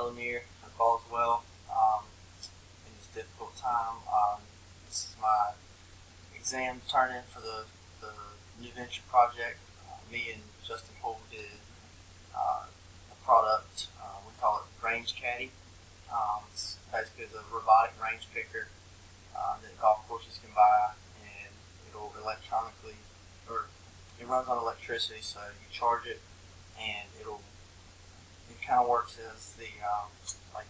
little near the fall as well. In this difficult time, this is my exam turn-in for the new venture project. Me and Justin Holt did a product. We call it Range Caddy. It's basically the robotic range picker that golf courses can buy, and it'll electronically, or it runs on electricity, so you charge it, and it kind of works as like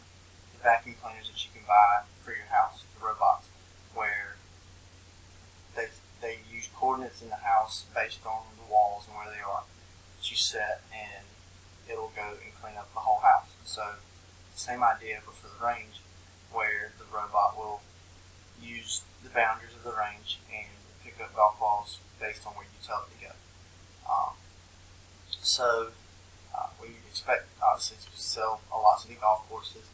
the vacuum cleaners that you can buy for your house, the robots, where they use coordinates in the house based on the walls and where they are that you set, and it'll go and clean up the whole house. So same idea, but for the range, where the robot will use the boundaries of the range and pick up golf balls based on where you tell it to go. So we expect obviously to sell a lot to the golf courses,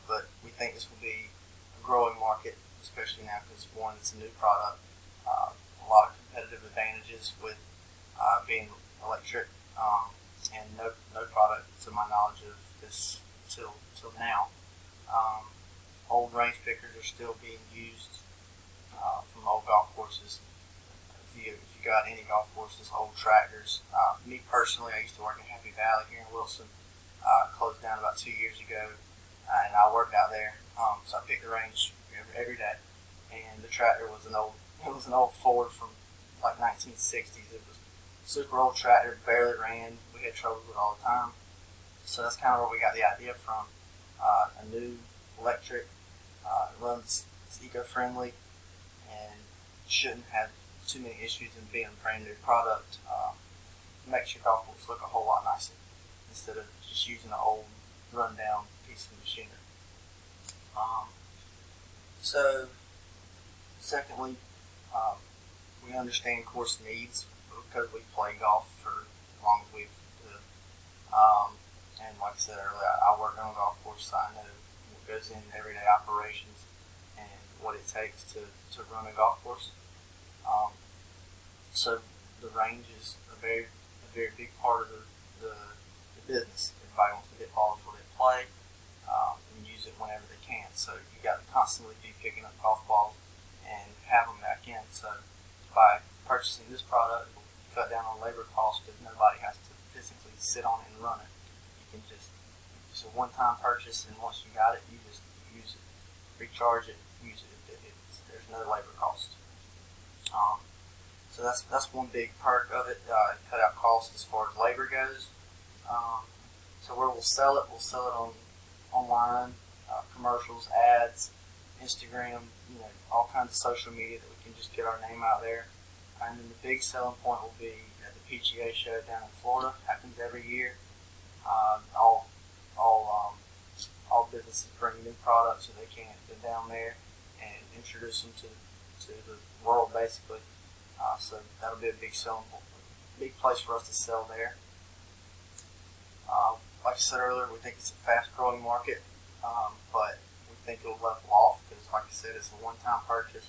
but we think this will be a growing market, especially now because one, it's a new product, a lot of competitive advantages with being electric, and no product to my knowledge of this till now. Old range pickers are still being used from old golf courses. If you got any golf courses, old tractors. Me personally, I used to work in Happy Valley here in Wilson. Closed down about 2 years ago, and I worked out there. So I picked the range every day. And the tractor was an old Ford from like 1960s. It was a super old tractor, barely ran. We had trouble with it all the time. So that's kind of where we got the idea from. A new electric, runs, it's eco-friendly, and shouldn't have too many issues in being a brand new product. Makes your golf course look a whole lot nicer instead of just using an old rundown piece of machinery. So secondly, we understand course needs because we play golf for as long as we've lived. And like I said earlier, I work on a golf course, so I know what goes in everyday operations and what it takes to run a golf course. So the range is a very big part of the business. Everybody wants to hit balls where they play, and use it whenever they can. So you got to constantly be picking up golf balls and have them back in. So by purchasing this product, we'll cut down on labor costs because nobody has to physically sit on it and run it. You can just, it's a one-time purchase, and once you got it, you just use it, recharge it, use it. There's no labor cost. So that's one big perk of it. Cut out costs as far as labor goes. So where we'll sell it on online, commercials, ads, Instagram, all kinds of social media that we can just get our name out there. And then the big selling point will be at the PGA show down in Florida. Happens every year. All businesses bring new products so they can get down there and introduce them to the world basically. So that'll be a big place for us to sell there. Like I said earlier, we think it's a fast-growing market, but we think it'll level off because, like I said, it's a one-time purchase.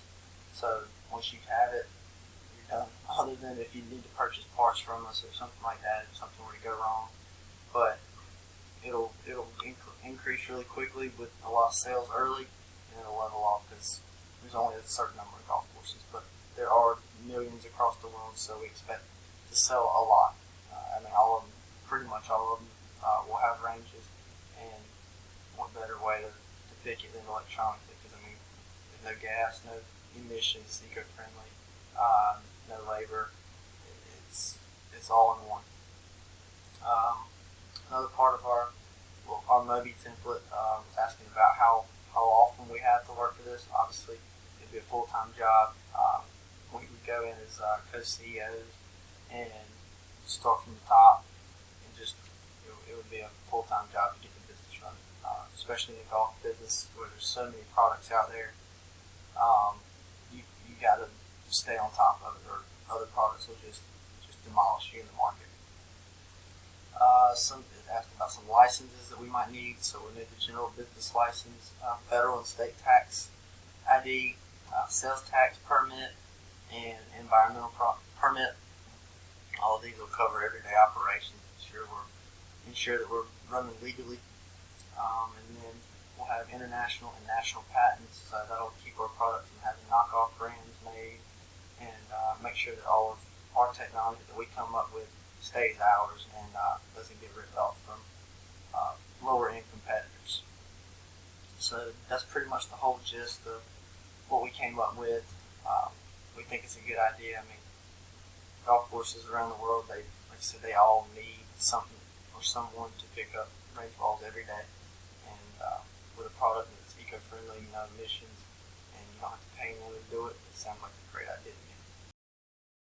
So once you have it, you're done. Other than if you need to purchase parts from us or something like that, if something were to go wrong, but it'll increase really quickly with a lot of sales early, and it'll level off because there's only a certain number of golf courses, but there are millions across the world, so we expect to sell a lot. All of them, pretty much all of them, will have ranges, and what better way to pick it than electronically? Because there's no gas, no emissions, eco-friendly, no labor. It's all in one. Another part of our Moby template was asking about how often we have to work for this. Obviously, it'd be a full-time job. We would go in as co-CEOs and start from the top, and just it would be a full-time job to get the business running, especially in the golf business where there's so many products out there. You got to stay on top of it, or other products will just demolish you in the market. Some asked about some licenses that we might need, so we need the general business license, federal and state tax ID, sales tax permit, and environmental permit. All of these will cover everyday operations, ensure that we're running legally. and then we'll have international and national patents, so that'll keep our product from having knockoff brands made, and make sure that all of our technology that we come up with stays ours and doesn't get ripped off from lower end competitors. So that's pretty much the whole gist of what we came up with. We think it's a good idea. I mean, golf courses around the world, like I said, they all need something or someone to pick up range balls every day. And with a product that's eco-friendly, no emissions, and you don't have to pay anyone to do it, it sounds like a great idea to me.